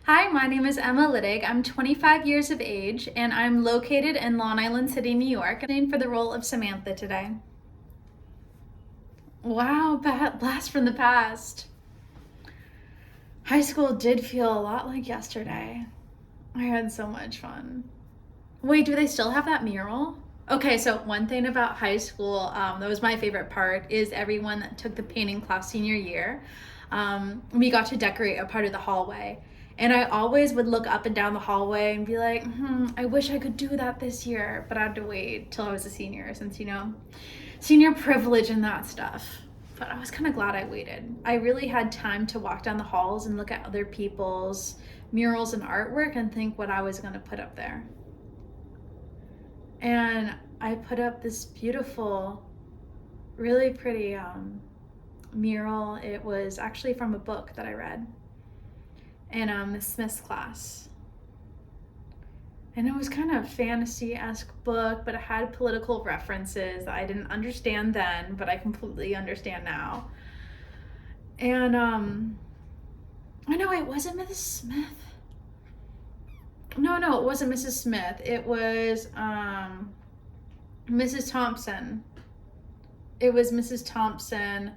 Hi, my name is Emma Littig. I'm 25 years of age and I'm located in Long Island City, New York. I'm in for the role of Samantha today. Wow, blast from the past. High school did feel a lot like yesterday. I had so much fun. Wait, do they still have that mural? Okay, so one thing about high school that was my favorite part is everyone that took the painting class senior year, we got to decorate a part of the hallway. And I always would look up and down the hallway and be like, I wish I could do that this year, but I had to wait till I was a senior since, senior privilege and that stuff. But I was kind of glad I waited. I really had time to walk down the halls and look at other people's murals and artwork and think what I was going to put up there. And I put up this beautiful, really pretty mural. It was actually from a book that I read in Miss Smith's class. And it was kind of a fantasy-esque book, but it had political references that I didn't understand then, but I completely understand now. And I know it wasn't Mrs. Smith. No, it wasn't Mrs. Smith. It was Mrs. Thompson. It was Mrs. Thompson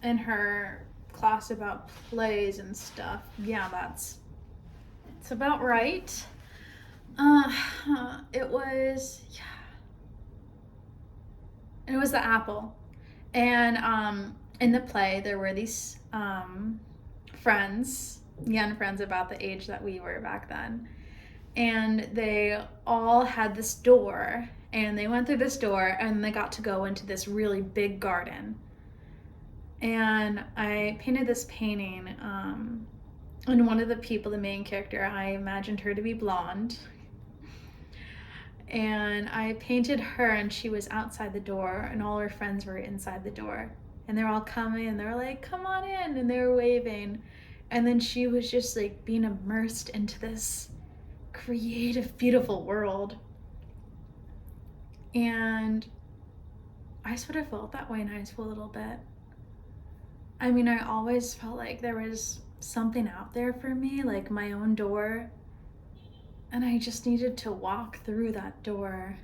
in her class about plays and stuff. Yeah, it's about right. It was, yeah. And it was the apple. And in the play, there were these friends, young friends about the age that we were back then. And they all had this door, and they went through this door, and they got to go into this really big garden. And I painted this painting, and one of the people, the main character, I imagined her to be blonde. And I painted her, and she was outside the door, and all her friends were inside the door. And they're all coming, and they're like, come on in, and they were waving. And then she was just like being immersed into this creative, beautiful world. And I sort of felt that way in high school a little bit. I mean, I always felt like there was something out there for me, like my own door. And I just needed to walk through that door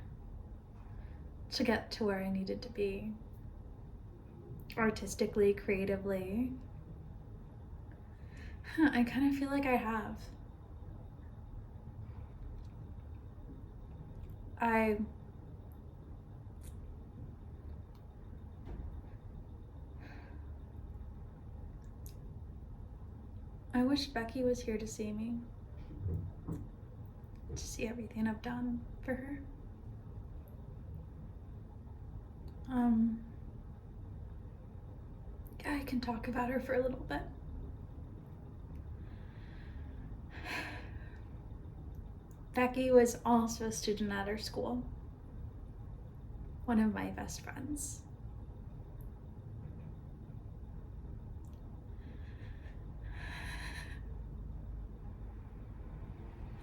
to get to where I needed to be. Artistically, creatively. I kind of feel like I have. I wish Becky was here to see me, to see everything I've done for her. Yeah, I can talk about her for a little bit. Becky was also a student at our school, one of my best friends.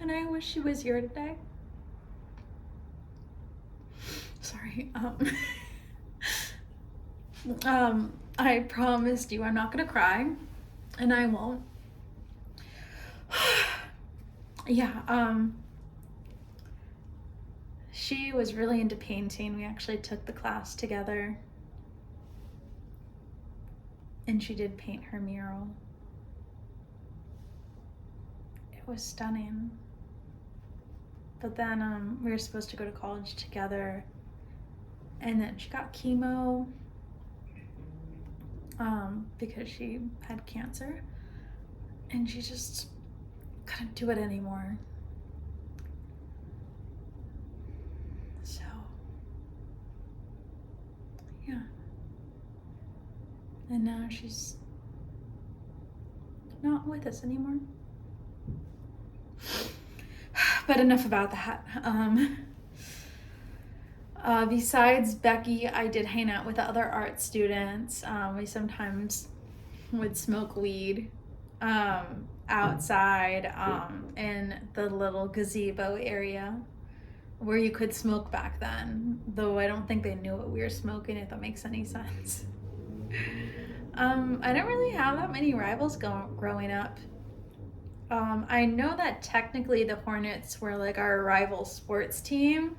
And I wish she was here today. Sorry. I promised you I'm not gonna cry, and I won't. Yeah, she was really into painting. We actually took the class together, and she did paint her mural. It was stunning. But then we were supposed to go to college together, and then she got chemo because she had cancer, and she just couldn't do it anymore. So, yeah. And now she's not with us anymore. But enough about that. Besides Becky, I did hang out with the other art students. We sometimes would smoke weed outside in the little gazebo area where you could smoke back then, though I don't think they knew what we were smoking, if that makes any sense. I don't really have that many rivals growing up. I know that technically the Hornets were like our rival sports team,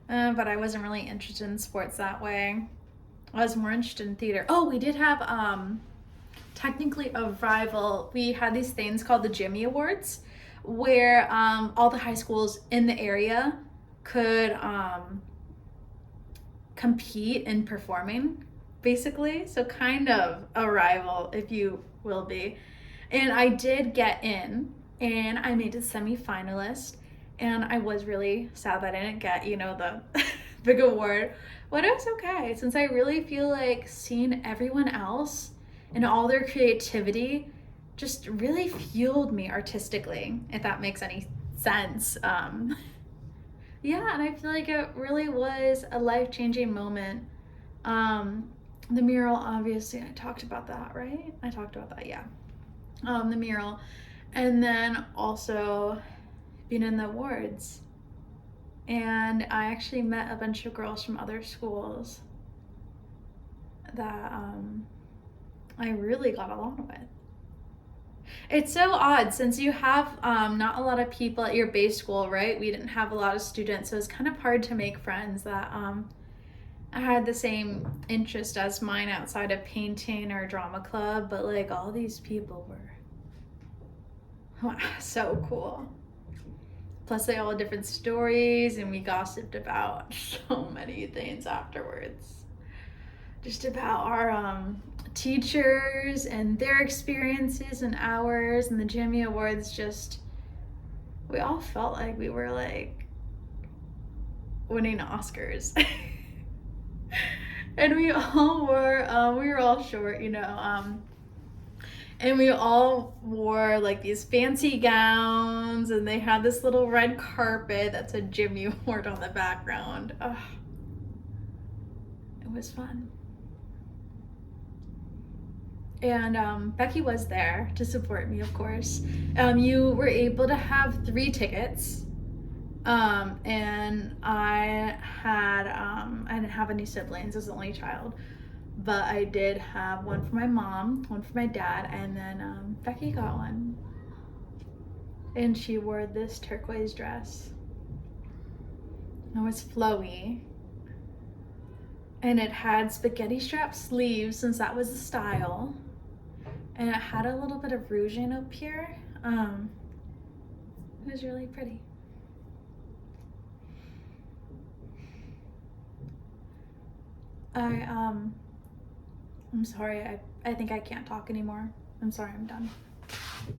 but I wasn't really interested in sports that way. I was more interested in theater. Oh, we did have technically a rival. We had these things called the Jimmy Awards, where all the high schools in the area could compete in performing, basically. So kind of a rival, if you will be. And I did get in, and I made a semi-finalist. And I was really sad that I didn't get, the big award. But it was okay, since I really feel like seeing everyone else and all their creativity just really fueled me artistically, if that makes any sense. Yeah, and I feel like it really was a life-changing moment. Um, the mural, obviously, I talked about that, right? I talked about that, yeah. The mural. And then also being in the awards. And I actually met a bunch of girls from other schools that I really got along with. It's so odd since you have not a lot of people at your base school, right? We didn't have a lot of students, so it's kind of hard to make friends that I had the same interest as mine outside of painting or drama club, but like all these people were so cool. Plus, they all had different stories, and we gossiped about so many things afterwards. Just about our teachers and their experiences and ours, and the Jimmy Awards. Just, we all felt like we were like winning Oscars. And we all we were all short, and we all wore like these fancy gowns, and they had this little red carpet that said Jimmy Award on the background. Ugh. It was fun. And Becky was there to support me, of course. You were able to have 3 tickets. And I didn't have any siblings. I was the only child. But I did have one for my mom, one for my dad, and then Becky got one. And she wore this turquoise dress. It was flowy. And it had spaghetti strap sleeves, since that was the style. And it had a little bit of rouging up here. It was really pretty. I'm sorry, I think I can't talk anymore. I'm sorry, I'm done.